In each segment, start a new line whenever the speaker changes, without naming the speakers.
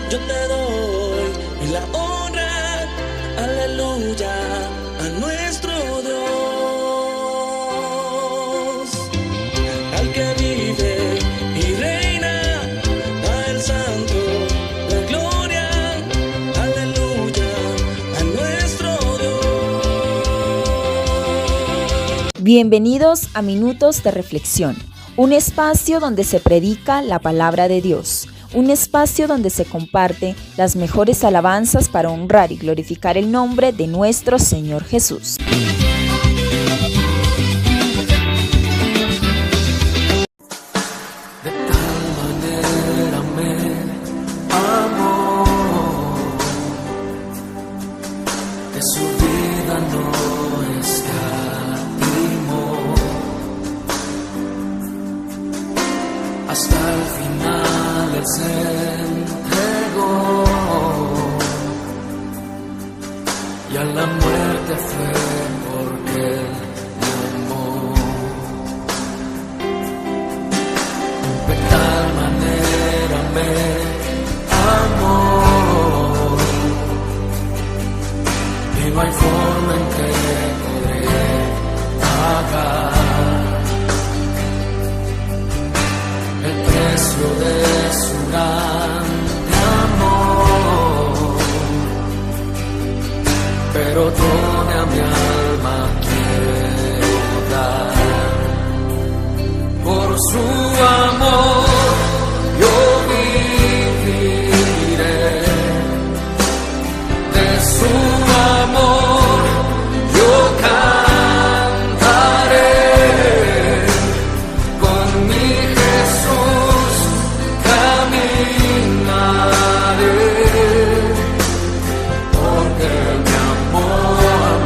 yo te doy la honra, aleluya, a nuestro Dios, al que vive y reina, a el santo, la gloria, aleluya, a nuestro Dios.
Bienvenidos a Minutos de Reflexión, un espacio donde se predica la palabra de Dios. Un espacio donde se comparte las mejores alabanzas para honrar y glorificar el nombre de nuestro Señor Jesús.
De tal manera me amó, que su vida no escatimó, hasta el final Él se entregó, y a la muerte fue porque Él me amó. De tal manera me amó, y no hay forma en que podré pagar el precio de su grande amor, pero toda mi alma quiero dar por su amor. Yo viviré de su amor, yo cantaré con mi Jesús, caminaré, porque me amó a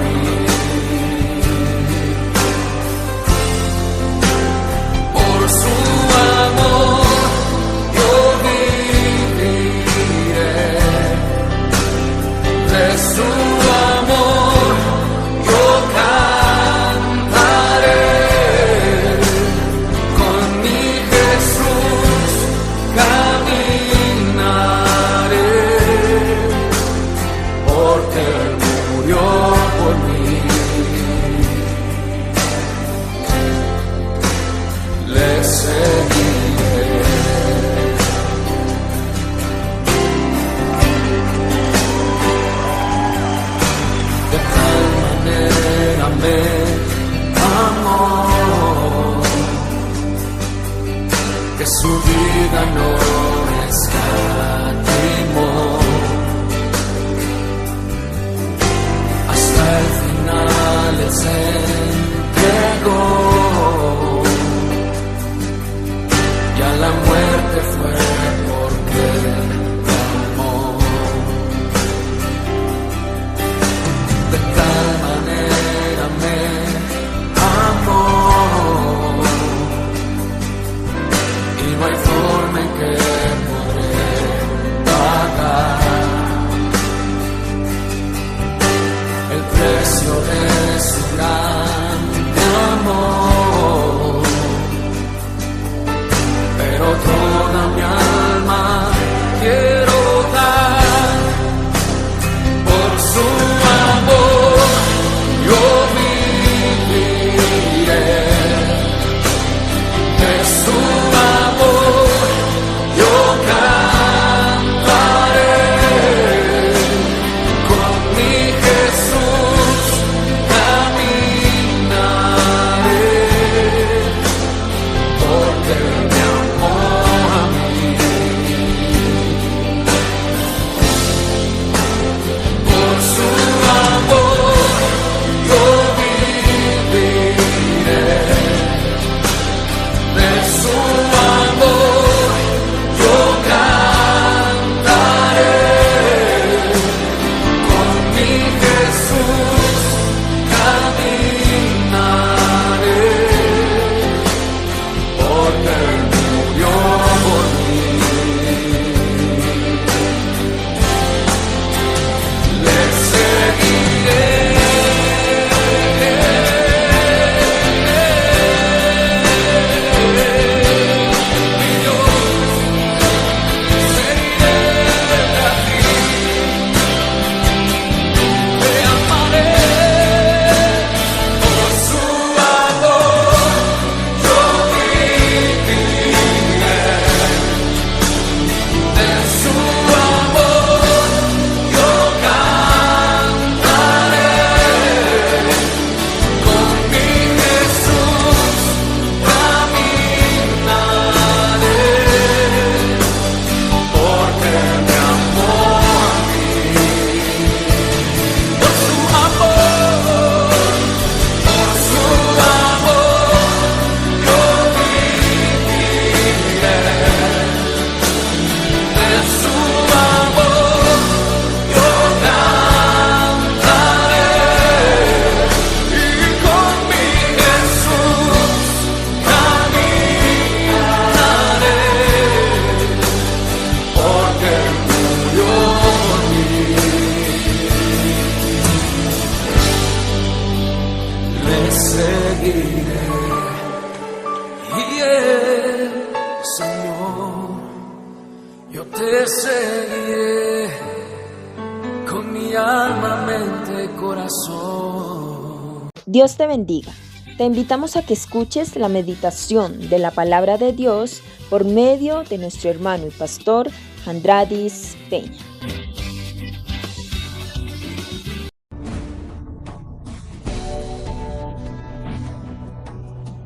corazón.
Dios te bendiga. Te invitamos a que escuches la meditación de la palabra de Dios por medio de nuestro hermano y pastor Andradis Peña.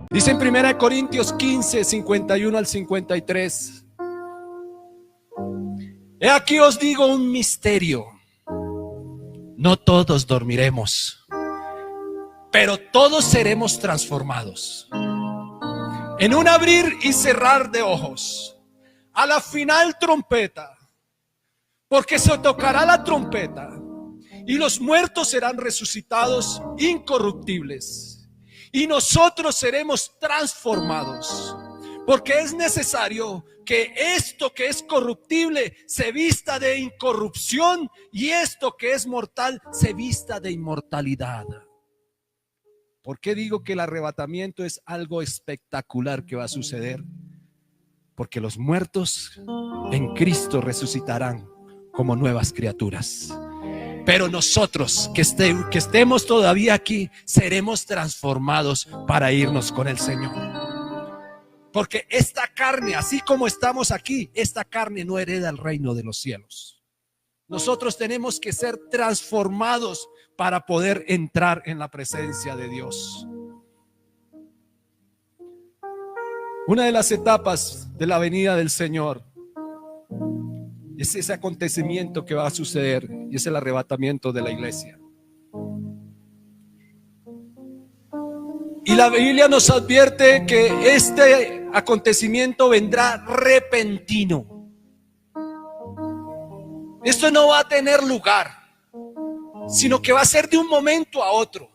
Dice en 1 Corintios 15, 51 al 53. He aquí os digo un misterio. No todos dormiremos, pero todos seremos transformados. En un abrir y cerrar de ojos, a la final trompeta, porque se tocará la trompeta y los muertos serán resucitados incorruptibles. Y nosotros seremos transformados, porque es necesario que esto que es corruptible se vista de incorrupción y esto que es mortal se vista de inmortalidad. ¿Por qué digo que el arrebatamiento es algo espectacular que va a suceder? Porque los muertos en Cristo resucitarán como nuevas criaturas. Pero nosotros que estemos todavía aquí, seremos transformados para irnos con el Señor. Porque esta carne, así como estamos aquí, esta carne no hereda el reino de los cielos. Nosotros tenemos que ser transformados para poder entrar en la presencia de Dios. Una de las etapas de la venida del Señor es ese acontecimiento que va a suceder y es el arrebatamiento de la iglesia. Y la Biblia nos advierte que este acontecimiento vendrá repentino. Esto no va a tener lugar, sino que va a ser de un momento a otro.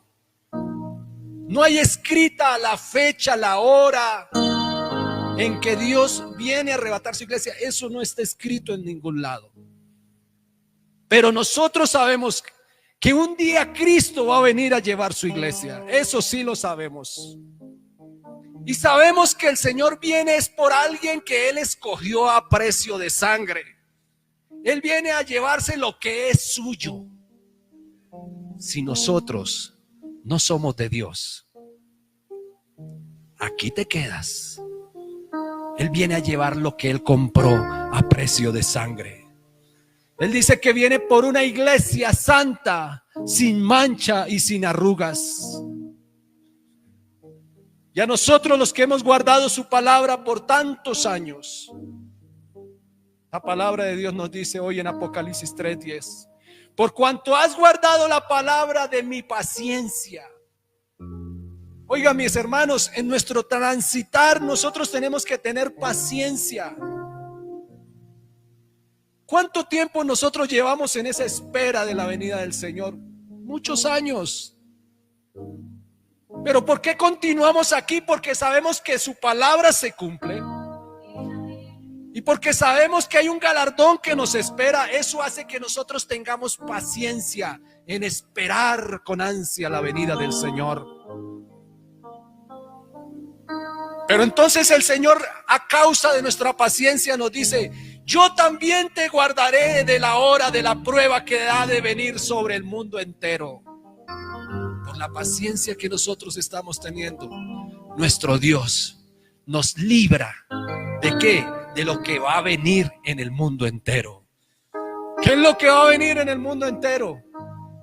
No hay escrita la fecha, la hora en que Dios viene a arrebatar su iglesia. Eso no está escrito en ningún lado. Pero nosotros sabemos que un día Cristo va a venir a llevar su iglesia. Eso sí lo sabemos. Y sabemos que el Señor viene es por alguien que Él escogió a precio de sangre. Él viene a llevarse lo que es suyo. Si nosotros no somos de Dios, aquí te quedas. Él viene a llevar lo que Él compró a precio de sangre. Él dice que viene por una iglesia santa, sin mancha y sin arrugas. Y a nosotros los que hemos guardado su palabra por tantos años, la palabra de Dios nos dice hoy en Apocalipsis 3:10, por cuanto has guardado la palabra de mi paciencia. Oiga, mis hermanos, en nuestro transitar nosotros tenemos que tener paciencia. ¿Cuánto tiempo nosotros llevamos en esa espera de la venida del Señor? Muchos años. ¿Pero por qué continuamos aquí? Porque sabemos que su palabra se cumple. Y porque sabemos que hay un galardón que nos espera. Eso hace que nosotros tengamos paciencia en esperar con ansia la venida del Señor. Pero entonces el Señor, a causa de nuestra paciencia, nos dice: yo también te guardaré de la hora de la prueba que ha de venir sobre el mundo entero. Por la paciencia que nosotros estamos teniendo, nuestro Dios nos libra ¿de qué? De lo que va a venir en el mundo entero. ¿Qué es lo que va a venir en el mundo entero?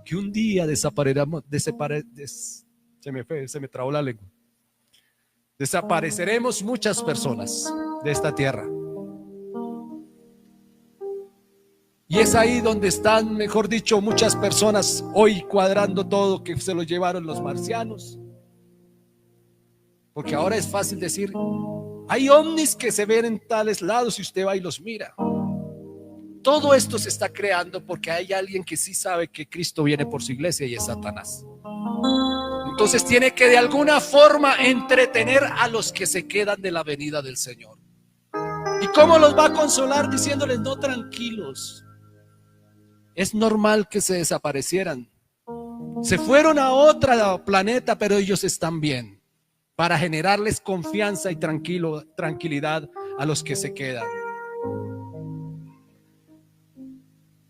Que un día se me trabó la lengua. Desapareceremos muchas personas de esta tierra. Y es ahí donde están, mejor dicho, muchas personas hoy cuadrando todo, que se lo llevaron los marcianos. Porque ahora es fácil decir, hay ovnis que se ven en tales lados y usted va y los mira. Todo esto se está creando porque hay alguien que sí sabe que Cristo viene por su iglesia y es Satanás. Entonces tiene que de alguna forma entretener a los que se quedan de la venida del Señor. ¿Y cómo los va a consolar? Diciéndoles: no, tranquilos. Es normal que se desaparecieran. Se fueron a otro planeta, pero ellos están bien. Para generarles confianza y tranquilidad a los que se quedan.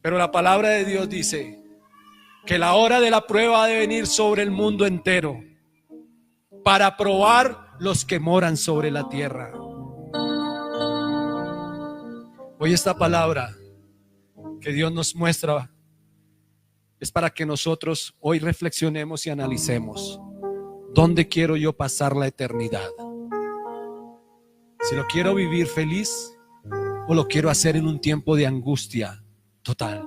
Pero la palabra de Dios dice que la hora de la prueba ha de venir sobre el mundo entero para probar los que moran sobre la tierra. Hoy esta palabra que Dios nos muestra es para que nosotros hoy reflexionemos y analicemos dónde quiero yo pasar la eternidad. Si lo quiero vivir feliz o lo quiero hacer en un tiempo de angustia total.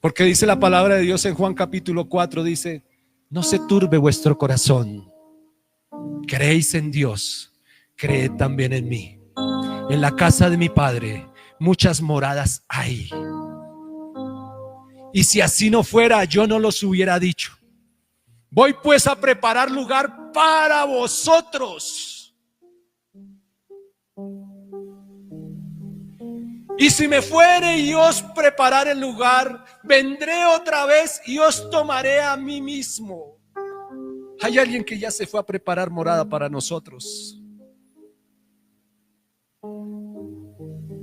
Porque dice la palabra de Dios en Juan capítulo 4, dice: no se turbe vuestro corazón. Creéis en Dios, creed también en mí. En la casa de mi Padre muchas moradas hay. Y si así no fuera, yo no los hubiera dicho. Voy pues a preparar lugar para vosotros. Y si me fuere y os preparare el lugar, vendré otra vez y os tomaré a mí mismo. Hay alguien que ya se fue a preparar morada para nosotros.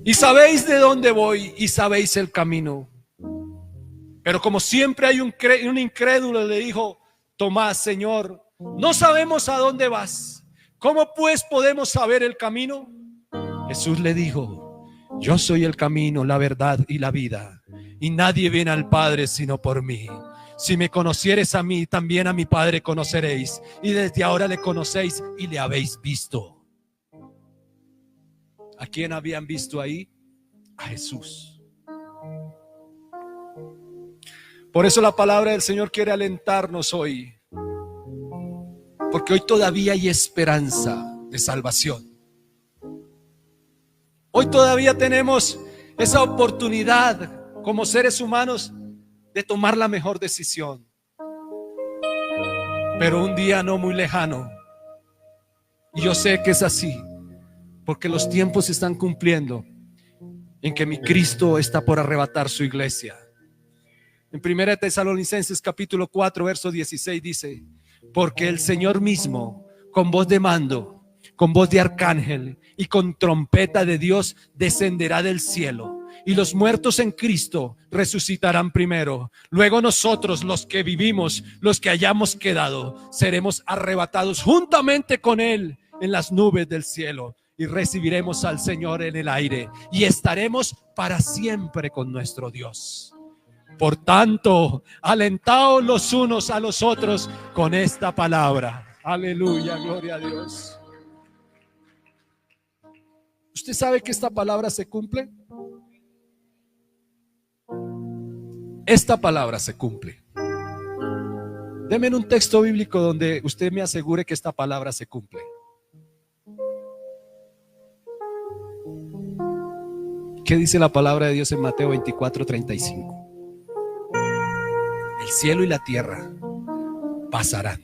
Y sabéis de dónde voy y sabéis el camino. Pero como siempre hay un incrédulo, le dijo Tomás: Señor, no sabemos a dónde vas. ¿Cómo pues podemos saber el camino? Jesús le dijo: yo soy el camino, la verdad y la vida, y nadie viene al Padre sino por mí. Si me conocieres a mí, también a mi Padre conoceréis, y desde ahora le conocéis y le habéis visto. ¿A quién habían visto ahí? A Jesús. Por eso la palabra del Señor quiere alentarnos hoy, porque hoy todavía hay esperanza de salvación. Hoy todavía tenemos esa oportunidad como seres humanos de tomar la mejor decisión. Pero un día no muy lejano, y yo sé que es así, porque los tiempos se están cumpliendo en que mi Cristo está por arrebatar su iglesia. En 1 Tesalonicenses capítulo 4 verso 16 dice: porque el Señor mismo, con voz de mando, con voz de arcángel y con trompeta de Dios, descenderá del cielo, y los muertos en Cristo resucitarán primero. Luego nosotros, los que vivimos, los que hayamos quedado, seremos arrebatados juntamente con Él en las nubes del cielo, y recibiremos al Señor en el aire, y estaremos para siempre con nuestro Dios. Por tanto, alentaos los unos a los otros con esta palabra. Aleluya, gloria a Dios. ¿Usted sabe que esta palabra se cumple? Esta palabra se cumple. Deme un texto bíblico donde usted me asegure que esta palabra se cumple. ¿Qué dice la palabra de Dios en Mateo 24:35? El cielo y la tierra pasarán,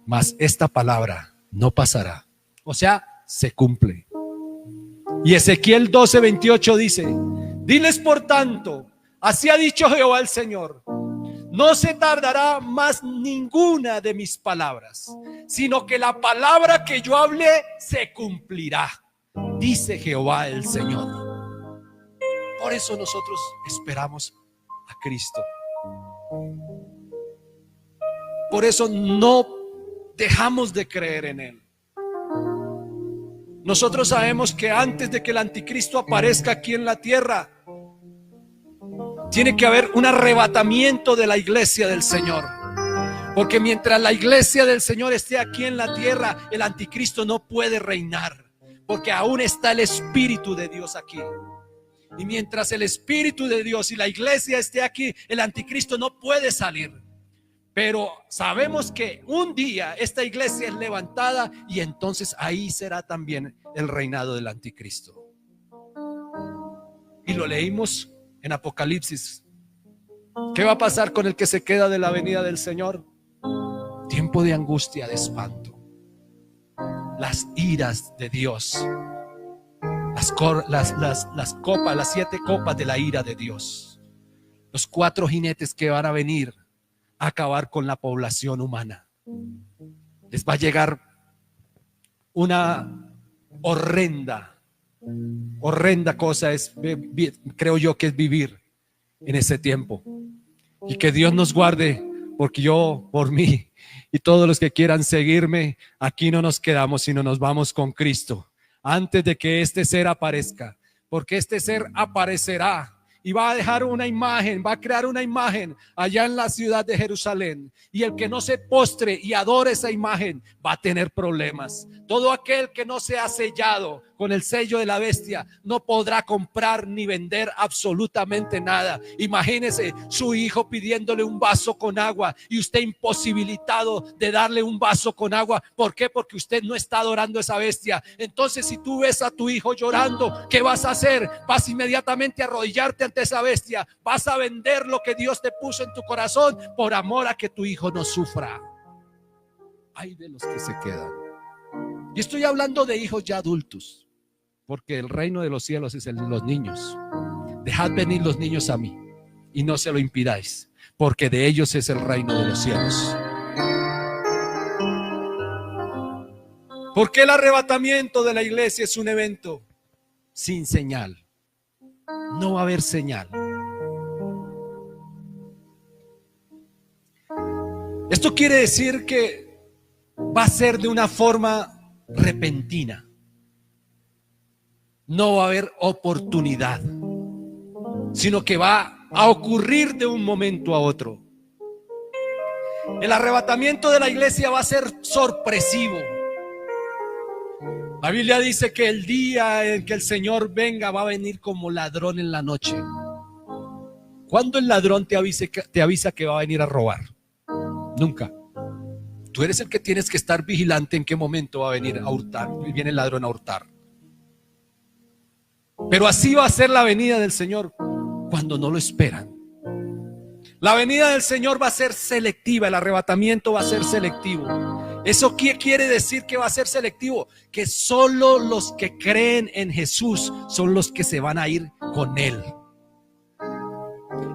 mas esta palabra no pasará. O sea, se cumple. Y Ezequiel 12:28 dice: diles por tanto, así ha dicho Jehová el Señor, no se tardará más ninguna de mis palabras, sino que la palabra que yo hablé se cumplirá, dice Jehová el Señor. Por eso nosotros esperamos a Cristo. Por eso no dejamos de creer en Él. Nosotros sabemos que antes de que el anticristo aparezca aquí en la tierra, tiene que haber un arrebatamiento de la iglesia del Señor. Porque mientras la iglesia del Señor esté aquí en la tierra, el anticristo no puede reinar, porque aún está el Espíritu de Dios aquí. Y mientras el Espíritu de Dios y la iglesia esté aquí, el anticristo no puede salir. Pero sabemos que un día esta iglesia es levantada, y entonces ahí será también el reinado del anticristo. Y lo leímos en Apocalipsis. ¿Qué va a pasar con el que se queda de la venida del Señor? Tiempo de angustia, de espanto. Las iras de Dios. Las copas, las 7 copas de la ira de Dios. Los 4 jinetes que van a venir a acabar con la población humana. Les va a llegar una horrenda cosa, creo yo, que es vivir en ese tiempo. Y que Dios nos guarde, porque yo, por mí y todos los que quieran seguirme, aquí no nos quedamos, sino nos vamos con Cristo antes de que este ser aparezca, porque este ser aparecerá y va a dejar una imagen, va a crear una imagen allá en la ciudad de Jerusalén, y el que no se postre y adore esa imagen va a tener problemas. Todo aquel que no sea sellado con el sello de la bestia no podrá comprar ni vender absolutamente nada. Imagínese su hijo pidiéndole un vaso con agua y usted imposibilitado de darle un vaso con agua. ¿Por qué? Porque usted no está adorando a esa bestia. Entonces, si tú ves a tu hijo llorando, ¿qué vas a hacer? Vas inmediatamente a arrodillarte ante esa bestia. Vas a vender lo que Dios te puso en tu corazón por amor a que tu hijo no sufra. Ay de los que se quedan. Y estoy hablando de hijos ya adultos, porque el reino de los cielos es el de los niños. Dejad venir los niños a mí y no se lo impidáis, porque de ellos es el reino de los cielos. ¿Por qué el arrebatamiento de la iglesia es un evento sin señal? No va a haber señal. Esto quiere decir que va a ser de una forma repentina. No va a haber oportunidad, sino que va a ocurrir de un momento a otro. El arrebatamiento de la iglesia va a ser sorpresivo. La Biblia dice que el día en que el Señor venga va a venir como ladrón en la noche. ¿Cuándo el ladrón te avisa que va a venir a robar? Nunca. Tú eres el que tienes que estar vigilante en qué momento va a venir a hurtar. Viene el ladrón a hurtar. Pero así va a ser la venida del Señor cuando no lo esperan. La venida del Señor va a ser selectiva. El arrebatamiento va a ser selectivo. ¿Eso qué quiere decir que va a ser selectivo? Que solo los que creen en Jesús son los que se van a ir con Él.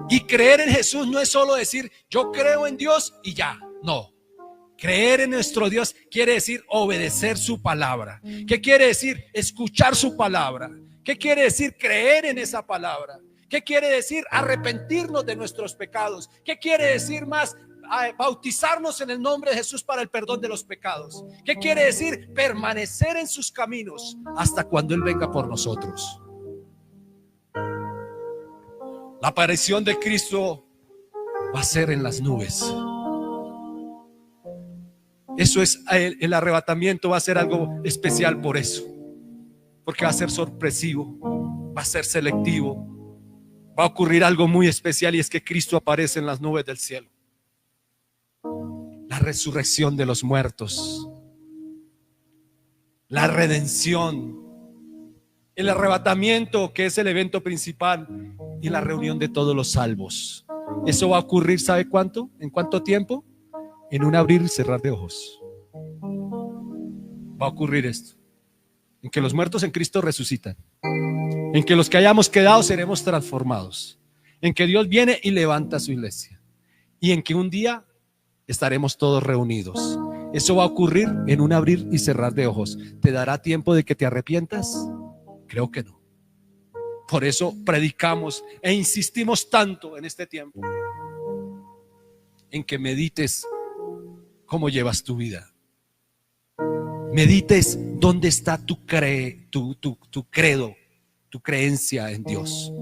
Y creer en Jesús no es solo decir yo creo en Dios y ya. No. Creer en nuestro Dios quiere decir obedecer su palabra. ¿Qué quiere decir? Escuchar su palabra. ¿Qué quiere decir? Creer en esa palabra. ¿Qué quiere decir? Arrepentirnos de nuestros pecados. ¿Qué quiere decir más? Bautizarnos en el nombre de Jesús para el perdón de los pecados. ¿Qué quiere decir? Permanecer en sus caminos hasta cuando Él venga por nosotros. La aparición de Cristo va a ser en las nubes. Eso es, el arrebatamiento va a ser algo especial por eso, porque va a ser sorpresivo, va a ser selectivo, va a ocurrir algo muy especial, y es que Cristo aparece en las nubes del cielo. La resurrección de los muertos, la redención, el arrebatamiento, que es el evento principal, y la reunión de todos los salvos. Eso va a ocurrir, ¿sabe cuánto? ¿En cuánto tiempo? En un abrir y cerrar de ojos. Va a ocurrir esto, en que los muertos en Cristo resucitan, en que los que hayamos quedado seremos transformados, en que Dios viene y levanta su iglesia, y en que un día estaremos todos reunidos. Eso va a ocurrir en un abrir y cerrar de ojos. ¿Te dará tiempo de que te arrepientas? Creo que no. Por eso predicamos e insistimos tanto en este tiempo en que medites cómo llevas tu vida. Medites dónde está tu credo, tu creencia en Dios.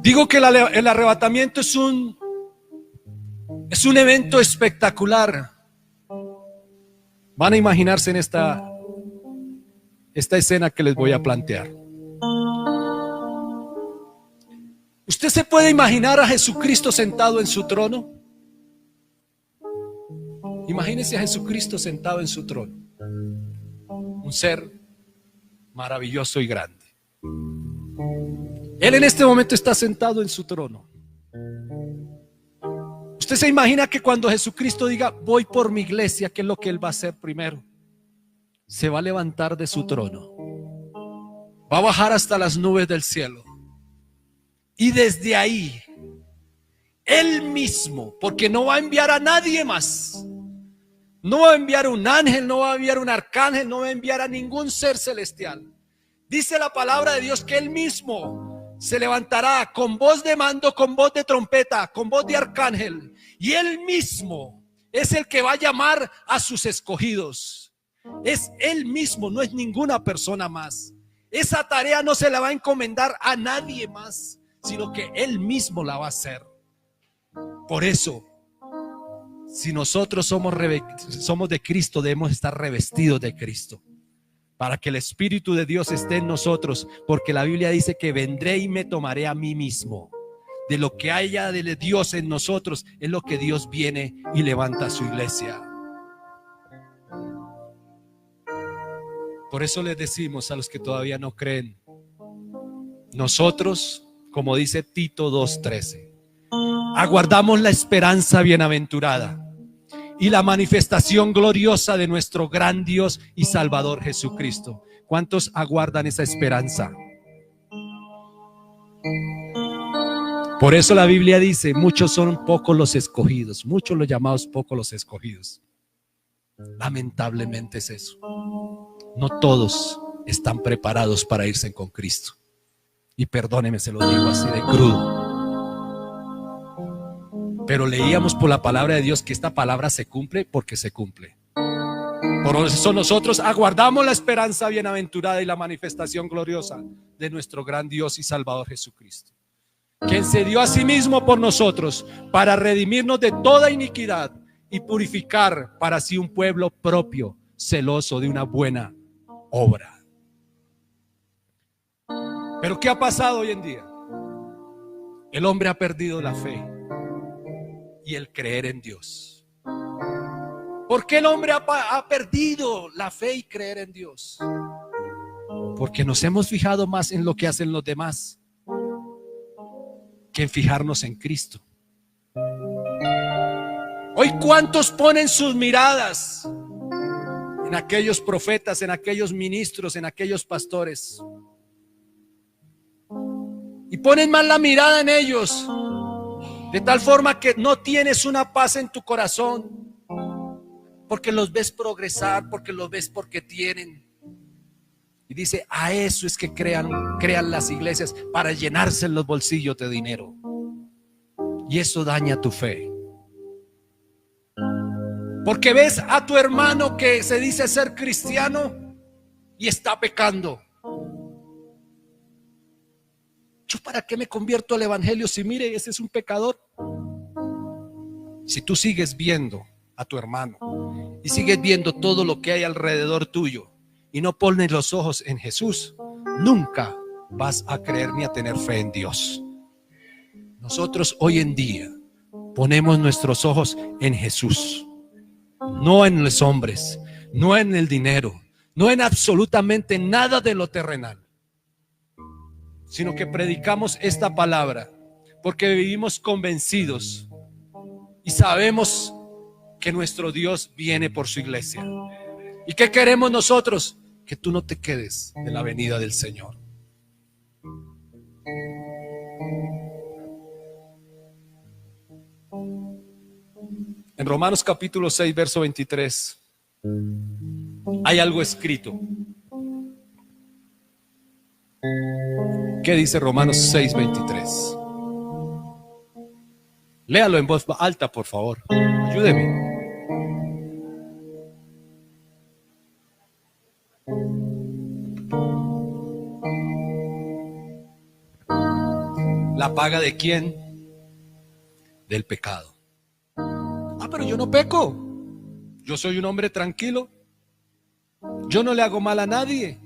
Digo que el arrebatamiento es un evento espectacular. Van a imaginarse en esta escena que les voy a plantear. ¿Usted se puede imaginar a Jesucristo sentado en su trono? Imagínese a Jesucristo sentado en su trono. Un ser maravilloso y grande. Él en este momento está sentado en su trono. Usted se imagina que cuando Jesucristo diga voy por mi iglesia, ¿qué es lo que Él va a hacer primero? Se va a levantar de su trono, va a bajar hasta las nubes del cielo, y desde ahí Él mismo, porque no va a enviar a nadie más, no va a enviar un ángel, no va a enviar un arcángel, no va a enviar a ningún ser celestial. Dice la palabra de Dios que Él mismo se levantará con voz de mando, con voz de trompeta, con voz de arcángel. Y Él mismo es el que va a llamar a sus escogidos. Es Él mismo, no es ninguna persona más. Esa tarea no se la va a encomendar a nadie más, sino que Él mismo la va a hacer. Por eso, si nosotros somos de Cristo, debemos estar revestidos de Cristo, para que el Espíritu de Dios esté en nosotros, porque la Biblia dice que vendré y me tomaré a mí mismo. De lo que haya de Dios en nosotros es lo que Dios viene y levanta a su iglesia. Por eso les decimos a los que todavía no creen, nosotros, como dice Tito 2:13, aguardamos la esperanza bienaventurada y la manifestación gloriosa de nuestro gran Dios y Salvador Jesucristo. ¿Cuántos aguardan esa esperanza? Por eso la Biblia dice, muchos son pocos los escogidos, muchos los llamados, pocos los escogidos. Lamentablemente es eso. No todos están preparados para irse con Cristo. Y perdóneme, se lo digo así de crudo. Pero leíamos por la palabra de Dios que esta palabra se cumple porque se cumple. Por eso nosotros aguardamos la esperanza bienaventurada y la manifestación gloriosa de nuestro gran Dios y Salvador Jesucristo, quien se dio a sí mismo por nosotros para redimirnos de toda iniquidad y purificar para sí un pueblo propio, celoso de una buena obra. Pero ¿qué ha pasado hoy en día? El hombre ha perdido la fe y el creer en Dios. ¿Por qué el hombre ha perdido la fe y creer en Dios? Porque nos hemos fijado más en lo que hacen los demás que en fijarnos en Cristo. Hoy, ¿cuántos ponen sus miradas en aquellos profetas, en aquellos ministros, en aquellos pastores? Y ponen más la mirada en ellos, de tal forma que no tienes una paz en tu corazón, porque los ves progresar, porque los ves porque tienen. Y dice, a eso es que crean las iglesias, para llenarse los bolsillos de dinero. Y eso daña tu fe. Porque ves a tu hermano que se dice ser cristiano y está pecando. ¿Yo para qué me convierto al evangelio si mire, ese es un pecador? Si tú sigues viendo a tu hermano y sigues viendo todo lo que hay alrededor tuyo y no pones los ojos en Jesús, nunca vas a creer ni a tener fe en Dios. Nosotros hoy en día ponemos nuestros ojos en Jesús, no en los hombres, no en el dinero, no en absolutamente nada de lo terrenal, sino que predicamos esta palabra porque vivimos convencidos y sabemos que nuestro Dios viene por su iglesia. ¿Y qué queremos nosotros? Que tú no te quedes en la venida del Señor. En Romanos capítulo 6, verso 23, hay algo escrito. ¿Qué dice Romanos 6, 23? Léalo en voz alta, por favor. Ayúdeme. ¿La paga de quién? Del pecado. Pero yo no peco. Yo soy un hombre tranquilo. Yo no le hago mal a nadie.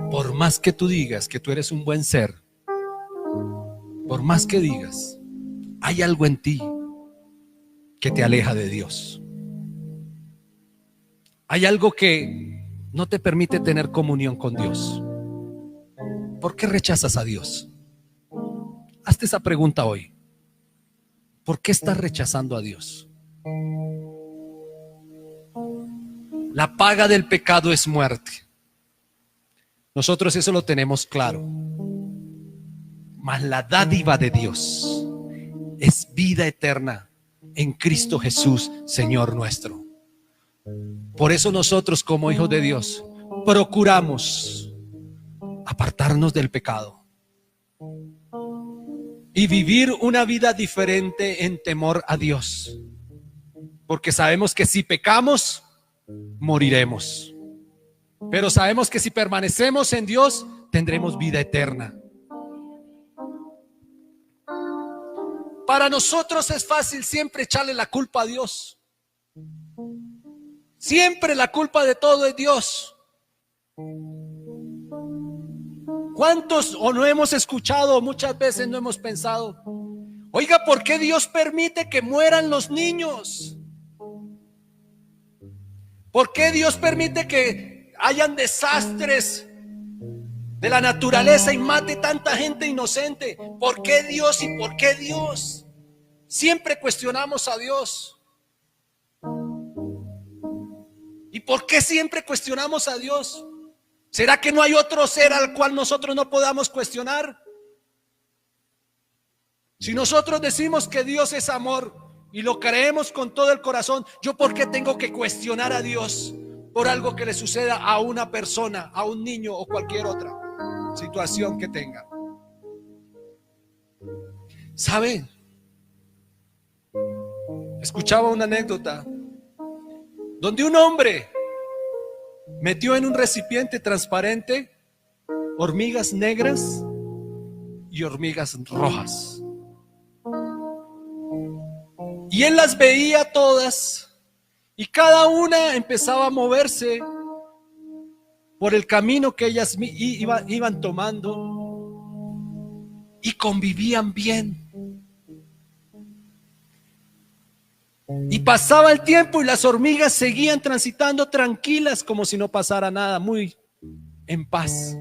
Por más que tú digas que tú eres un buen ser, por más que digas, hay algo en ti que te aleja de Dios. Hay algo que no te permite tener comunión con Dios. ¿Por qué rechazas a Dios? Hazte esa pregunta hoy. ¿Por qué estás rechazando a Dios? La paga del pecado es muerte. Nosotros eso lo tenemos claro. Mas la dádiva de Dios es vida eterna en Cristo Jesús, Señor nuestro. Por eso nosotros, como hijos de Dios, procuramos apartarnos del pecado y vivir una vida diferente en temor a Dios, porque sabemos que si pecamos, moriremos, pero sabemos que si permanecemos en Dios, tendremos vida eterna. Para nosotros es fácil siempre echarle la culpa a Dios. Siempre la culpa de todo es Dios. ¿Cuántos o no hemos escuchado, muchas veces no hemos pensado, oiga, ¿por qué Dios permite que mueran los niños? ¿Por qué Dios permite que hayan desastres de la naturaleza y mate tanta gente inocente? ¿Por qué Dios y por qué Dios? Siempre cuestionamos a Dios. ¿Y por qué siempre cuestionamos a Dios? ¿Será que no hay otro ser al cual nosotros no podamos cuestionar? Si nosotros decimos que Dios es amor y lo creemos con todo el corazón, ¿yo por qué tengo que cuestionar a Dios por algo que le suceda a una persona, a un niño o cualquier otra situación que tenga? ¿Sabe? Escuchaba una anécdota donde un hombre metió en un recipiente transparente hormigas negras y hormigas rojas, y él las veía todas y cada una empezaba a moverse por el camino que ellas iban tomando y convivían bien. Y pasaba el tiempo y las hormigas seguían transitando tranquilas como si no pasara nada, muy en paz.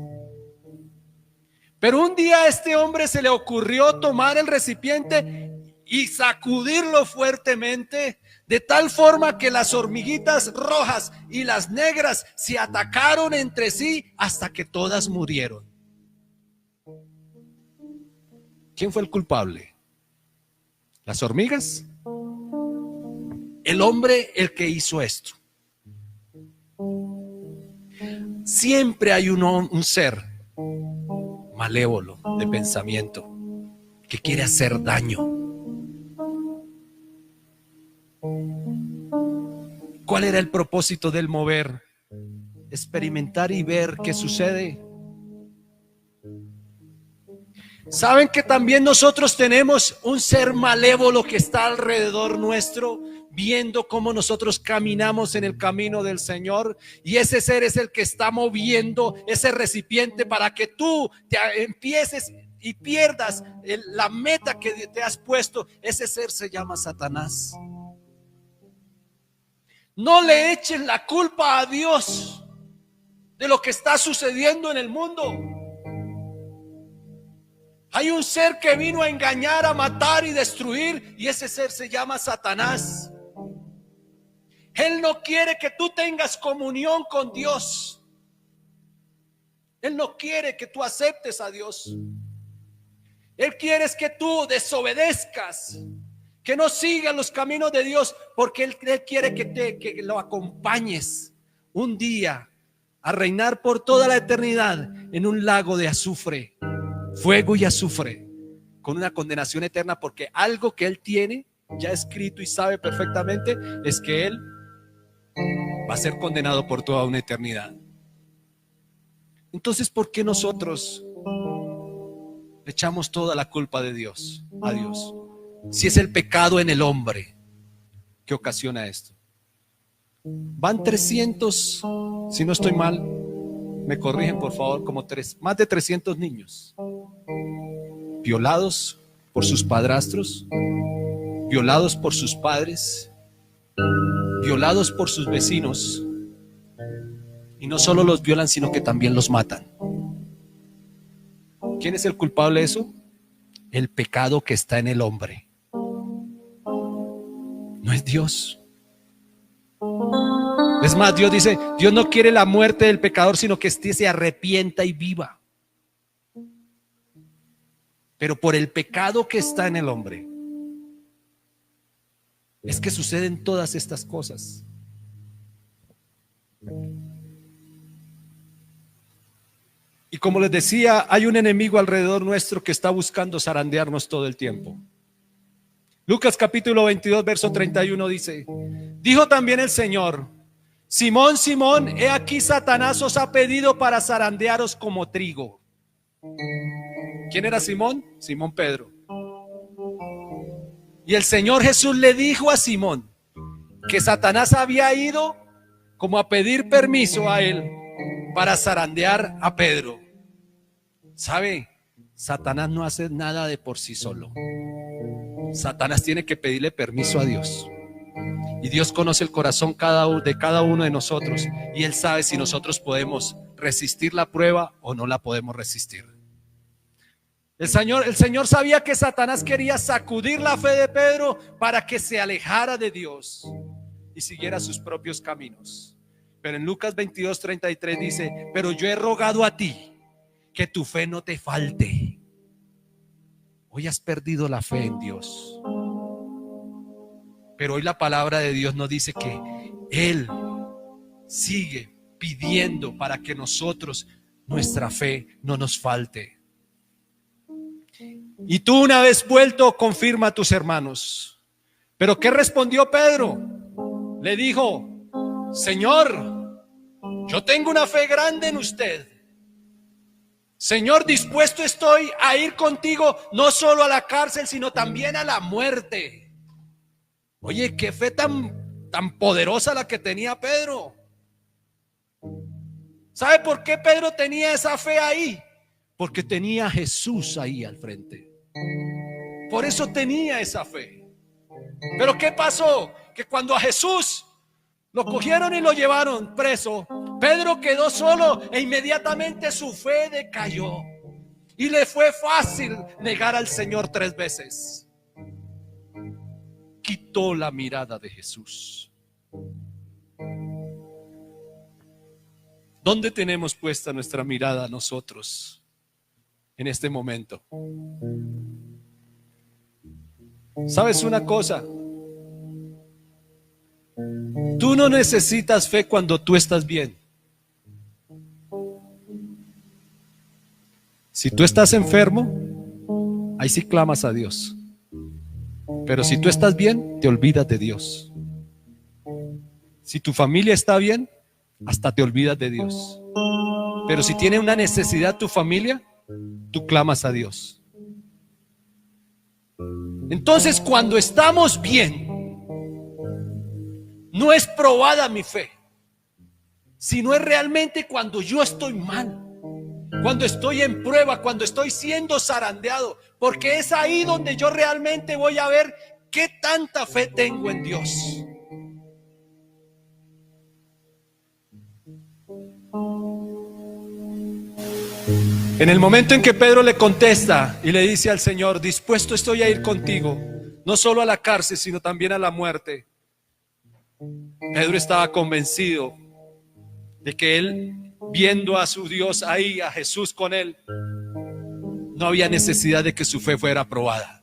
Pero un día a este hombre se le ocurrió tomar el recipiente y sacudirlo fuertemente, de tal forma que las hormiguitas rojas y las negras se atacaron entre sí hasta que todas murieron. ¿Quién fue el culpable? ¿Las hormigas? El hombre el que hizo esto. Siempre hay un ser malévolo de pensamiento que quiere hacer daño. ¿Cuál era el propósito del mover? Experimentar y ver qué sucede. ¿Saben que también nosotros tenemos un ser malévolo que está alrededor nuestro, viendo cómo nosotros caminamos en el camino del Señor? Y ese ser es el que está moviendo ese recipiente para que tú te empieces y pierdas la meta que te has puesto. Ese ser se llama Satanás. No le eches la culpa a Dios de lo que está sucediendo en el mundo. Hay un ser que vino a engañar, a matar y destruir, y ese ser se llama Satanás. Él no quiere que tú tengas comunión con Dios. Él no quiere que tú aceptes a Dios. Él quiere que tú desobedezcas, que no sigas los caminos de Dios, porque Él quiere que lo acompañes un día a reinar por toda la eternidad en un lago de azufre, fuego y azufre, con una condenación eterna, porque algo que Él tiene ya escrito y sabe perfectamente es que Él va a ser condenado por toda una eternidad. Entonces, ¿por qué nosotros le echamos toda la culpa de Dios a Dios? Si es el pecado en el hombre que ocasiona esto. Van 300, si no estoy mal, me corrigen por favor, más de 300 niños violados por sus padrastros, violados por sus padres, violados por sus vecinos, y no solo los violan, sino que también los matan. ¿Quién es el culpable de eso? El pecado que está en el hombre. No es Dios. Es más, Dios dice, Dios no quiere la muerte del pecador, sino que éste se arrepienta y viva. Pero por el pecado que está en el hombre es que suceden todas estas cosas. Y como les decía, hay un enemigo alrededor nuestro que está buscando zarandearnos todo el tiempo. Lucas capítulo 22, verso 31 dice: dijo también el Señor: Simón, Simón, he aquí Satanás os ha pedido para zarandearos como trigo. ¿Quién era Simón? Simón Pedro. Y el Señor Jesús le dijo a Simón que Satanás había ido como a pedir permiso a él para zarandear a Pedro. ¿Sabe? Satanás no hace nada de por sí solo. Satanás tiene que pedirle permiso a Dios. Y Dios conoce el corazón de cada uno de nosotros. Y Él sabe si nosotros podemos resistir la prueba o no la podemos resistir. El Señor sabía que Satanás quería sacudir la fe de Pedro para que se alejara de Dios y siguiera sus propios caminos. Pero en Lucas 22, 33 dice: pero yo he rogado a ti que tu fe no te falte. Hoy has perdido la fe en Dios, pero hoy la palabra de Dios nos dice que Él sigue pidiendo para que nosotros, nuestra fe no nos falte. Y tú, una vez vuelto, confirma a tus hermanos. ¿Pero qué respondió Pedro? Le dijo: Señor, yo tengo una fe grande en usted. Señor, dispuesto estoy a ir contigo, no solo a la cárcel, sino también a la muerte. Oye, qué fe tan poderosa la que tenía Pedro. ¿Sabe por qué Pedro tenía esa fe ahí? Porque tenía a Jesús ahí al frente. Por eso tenía esa fe. Pero ¿qué pasó? Que cuando a Jesús lo cogieron y lo llevaron preso, Pedro quedó solo e inmediatamente su fe decayó. Y le fue fácil negar al Señor 3 veces. Quitó la mirada de Jesús. ¿Dónde tenemos puesta nuestra mirada nosotros en este momento? ¿Sabes una cosa? Tú no necesitas fe cuando tú estás bien. Si tú estás enfermo, ahí sí clamas a Dios. Pero si tú estás bien, te olvidas de Dios. Si tu familia está bien, hasta te olvidas de Dios. Pero si tiene una necesidad tu familia, tú clamas a Dios. Entonces, cuando estamos bien, no es probada mi fe, sino es realmente cuando yo estoy mal, cuando estoy en prueba, cuando estoy siendo zarandeado, porque es ahí donde yo realmente voy a ver qué tanta fe tengo en Dios. En el momento en que Pedro le contesta y le dice al Señor: dispuesto estoy a ir contigo, no solo a la cárcel, sino también a la muerte. Pedro estaba convencido de que él, viendo a su Dios ahí, a Jesús con él, no había necesidad de que su fe fuera probada.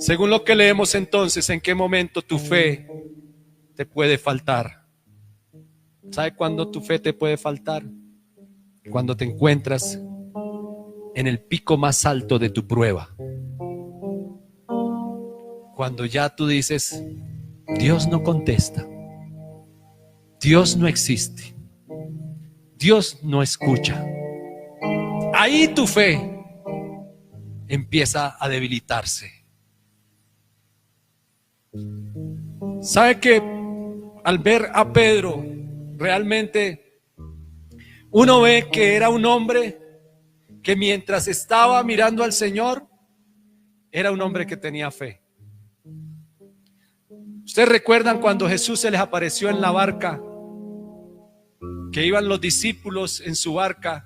Según lo que leemos entonces, ¿en qué momento tu fe te puede faltar? ¿Sabe cuándo tu fe te puede faltar? Cuando te encuentras en el pico más alto de tu prueba. Cuando ya tú dices: Dios no contesta, Dios no existe, Dios no escucha. Ahí tu fe empieza a debilitarse. ¿Sabe que al ver a Pedro, realmente uno ve que era un hombre que mientras estaba mirando al Señor, era un hombre que tenía fe? ¿Ustedes recuerdan cuando Jesús se les apareció en la barca? Que iban los discípulos en su barca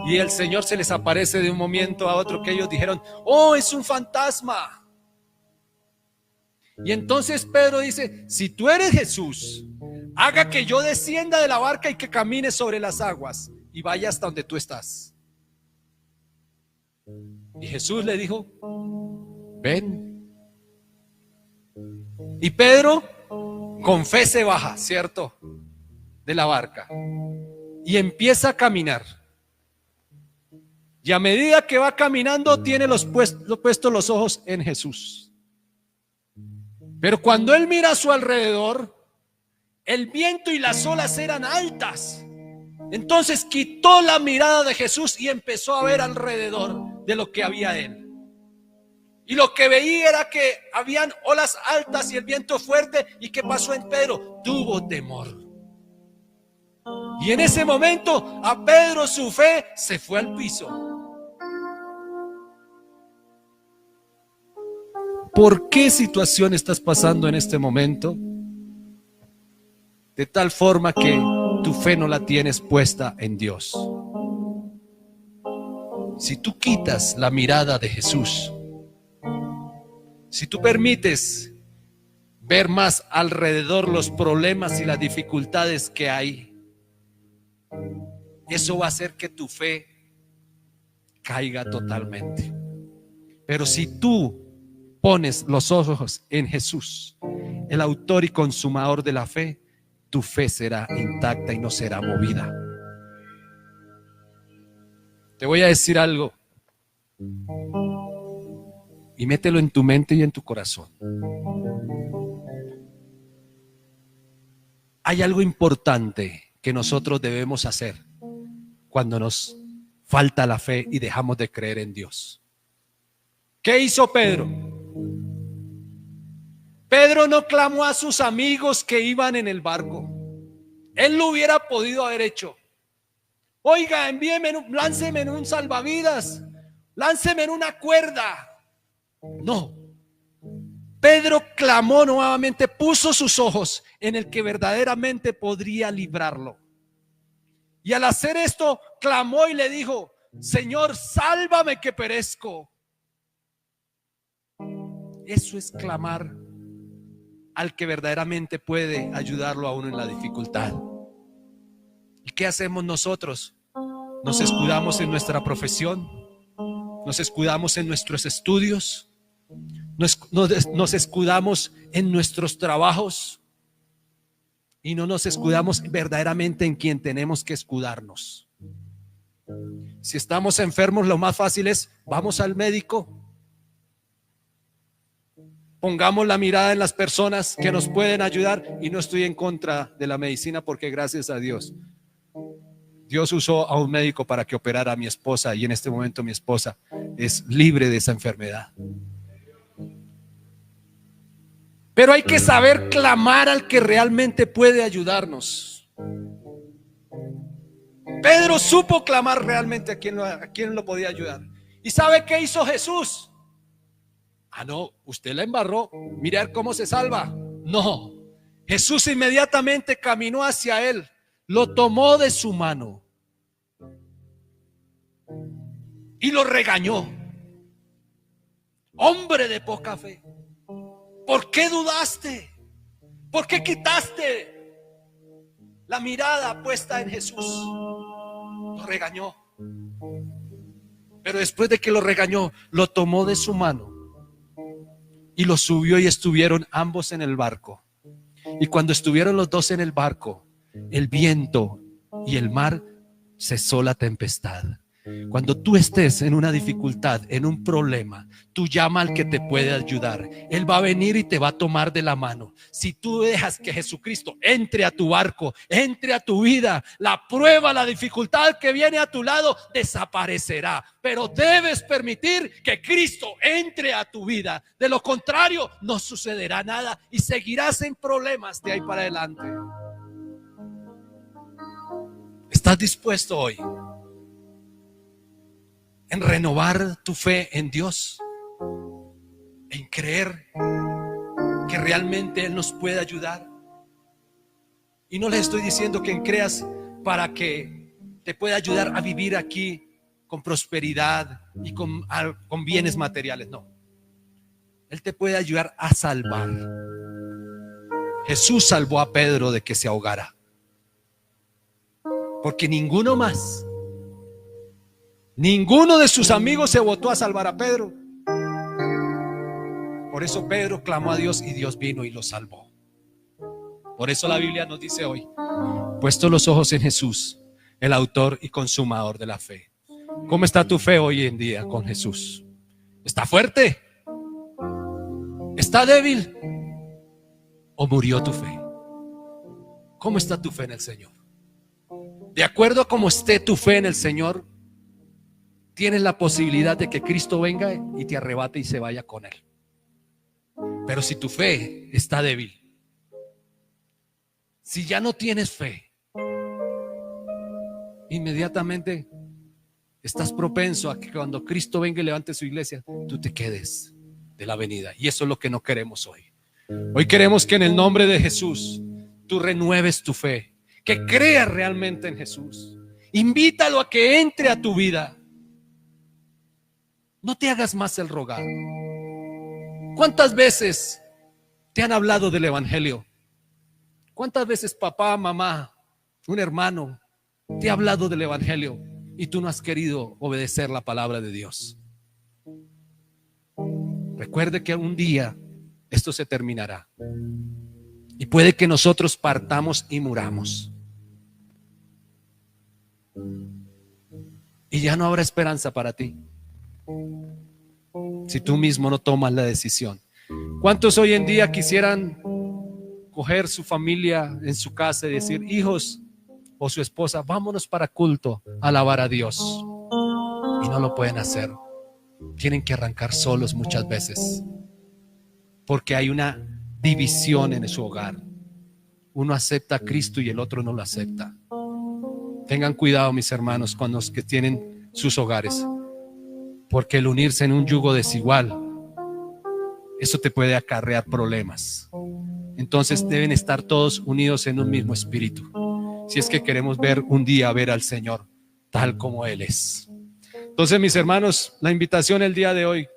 y el Señor se les aparece de un momento a otro, que ellos dijeron: ¡oh, es un fantasma! Y entonces Pedro dice: si tú eres Jesús, haga que yo descienda de la barca y que camine sobre las aguas y vaya hasta donde tú estás. Y Jesús le dijo: ven. Y Pedro con fe se baja, ¿cierto?, de la barca y empieza a caminar. Y a medida que va caminando tiene puestos los ojos en Jesús. Pero cuando él mira a su alrededor, el viento y las olas eran altas. Entonces quitó la mirada de Jesús y empezó a ver alrededor de lo que había él. Y lo que veía era que habían olas altas y el viento fuerte. ¿Y qué pasó en Pedro? Tuvo temor. Y en ese momento a Pedro su fe se fue al piso. ¿Por qué situación estás pasando en este momento? De tal forma que tu fe no la tienes puesta en Dios. Si tú quitas la mirada de Jesús, si tú permites ver más alrededor los problemas y las dificultades que hay, eso va a hacer que tu fe caiga totalmente. Pero si tú pones los ojos en Jesús, el autor y consumador de la fe, tu fe será intacta y no será movida. Te voy a decir algo y mételo en tu mente y en tu corazón. Hay algo importante que nosotros debemos hacer cuando nos falta la fe y dejamos de creer en Dios. ¿Qué hizo Pedro? Pedro no clamó a sus amigos que iban en el barco. Él lo hubiera podido haber hecho. Oiga, lánceme en un salvavidas, lánceme en una cuerda. No. Pedro clamó nuevamente, puso sus ojos en el que verdaderamente podría librarlo. Y al hacer esto, clamó y le dijo: Señor, sálvame que perezco. Eso es clamar al que verdaderamente puede ayudarlo a uno en la dificultad. ¿Y qué hacemos nosotros? Nos escudamos en nuestra profesión, nos escudamos en nuestros estudios, nos escudamos en nuestros trabajos y no nos escudamos verdaderamente en quien tenemos que escudarnos. Si estamos enfermos, lo más fácil es: vamos al médico. Pongamos la mirada en las personas que nos pueden ayudar. Y no estoy en contra de la medicina, porque gracias a Dios, Dios usó a un médico para que operara a mi esposa, y en este momento mi esposa es libre de esa enfermedad. Pero hay que saber clamar al que realmente puede ayudarnos. Pedro supo clamar realmente a quien lo podía ayudar. ¿Y sabe qué hizo Jesús? Ah, no, usted la embarró, mirar cómo se salva. No, Jesús inmediatamente caminó hacia él, lo tomó de su mano y lo regañó. Hombre de poca fe, ¿por qué dudaste? ¿Por qué quitaste la mirada puesta en Jesús? Lo regañó. Pero después de que lo regañó, lo tomó de su mano y lo subió, y estuvieron ambos en el barco. Y cuando estuvieron los dos en el barco, el viento y el mar cesó la tempestad. Cuando tú estés en una dificultad, en un problema, tú llama al que te puede ayudar. Él va a venir y te va a tomar de la mano. Si tú dejas que Jesucristo entre a tu barco, entre a tu vida, la prueba, la dificultad que viene a tu lado desaparecerá. Pero debes permitir que Cristo entre a tu vida. De lo contrario, no sucederá nada y seguirás en problemas de ahí para adelante. ¿Estás dispuesto hoy en renovar tu fe en Dios, en creer que realmente Él nos puede ayudar? Y no les estoy diciendo que creas para que te pueda ayudar a vivir aquí con prosperidad y con bienes materiales, no. Él te puede ayudar a salvar. Jesús salvó a Pedro de que se ahogara, porque ninguno de sus amigos se botó a salvar a Pedro. Por eso Pedro clamó a Dios y Dios vino y lo salvó. Por eso la Biblia nos dice hoy, puesto los ojos en Jesús, el autor y consumador de la fe. ¿Cómo está tu fe hoy en día con Jesús? ¿Está fuerte? ¿Está débil? ¿O murió tu fe? ¿Cómo está tu fe en el Señor? De acuerdo a cómo esté tu fe en el Señor, tienes la posibilidad de que Cristo venga y te arrebate y se vaya con Él. Pero si tu fe está débil, si ya no tienes fe, inmediatamente estás propenso a que cuando Cristo venga y levante su iglesia, tú te quedes de la venida. Y eso es lo que no queremos hoy. Hoy queremos que en el nombre de Jesús tú renueves tu fe, que creas realmente en Jesús. Invítalo a que entre a tu vida. No te hagas más el rogar. ¿Cuántas veces te han hablado del evangelio? ¿Cuántas veces papá, mamá, un hermano te ha hablado del evangelio y tú no has querido obedecer la palabra de Dios? Recuerde que un día esto se terminará y puede que nosotros partamos y muramos y ya no habrá esperanza para ti si tú mismo no tomas la decisión. ¿Cuántos hoy en día quisieran coger su familia en su casa y decir, hijos o su esposa, vámonos para culto a alabar a Dios? Y no lo pueden hacer. Tienen que arrancar solos muchas veces porque hay una división en su hogar. Uno acepta a Cristo y el otro no lo acepta. Tengan cuidado, mis hermanos, con los que tienen sus hogares, porque el unirse en un yugo desigual, eso te puede acarrear problemas. Entonces deben estar todos unidos en un mismo espíritu, si es que queremos un día ver al Señor tal como Él es. Entonces, mis hermanos, la invitación el día de hoy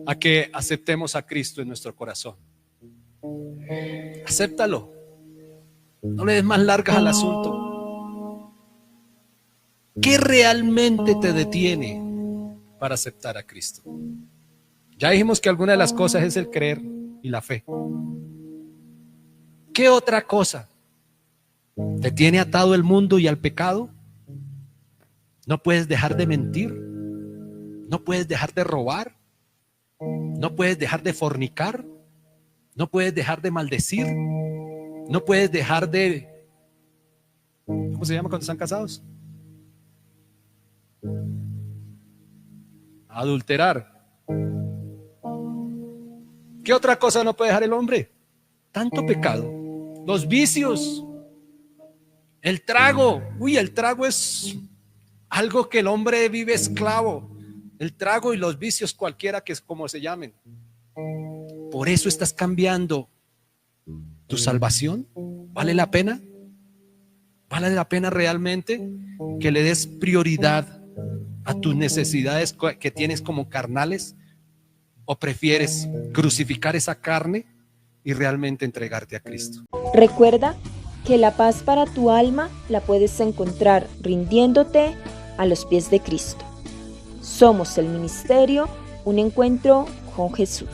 a que aceptemos a Cristo en nuestro corazón. Acéptalo. No le des más largas al asunto. ¿Qué realmente te detiene para aceptar a Cristo? Ya dijimos que alguna de las cosas es el creer y la fe. ¿Qué otra cosa te tiene atado el mundo y al pecado? No puedes dejar de mentir, no puedes dejar de robar, no puedes dejar de fornicar, no puedes dejar de maldecir, no puedes dejar de, ¿cómo se llama cuando están casados? Adulterar. ¿Qué otra cosa no puede dejar el hombre? Tanto pecado. Los vicios, el trago. Uy, el trago es algo que el hombre vive esclavo. El trago y los vicios, cualquiera que es como se llamen. Por eso estás cambiando tu salvación. ¿Vale la pena? ¿Vale la pena realmente que le des prioridad a tus necesidades que tienes como carnales? ¿O prefieres crucificar esa carne y realmente entregarte a Cristo?
Recuerda que la paz para tu alma la puedes encontrar rindiéndote a los pies de Cristo. Somos el ministerio, un encuentro con Jesús.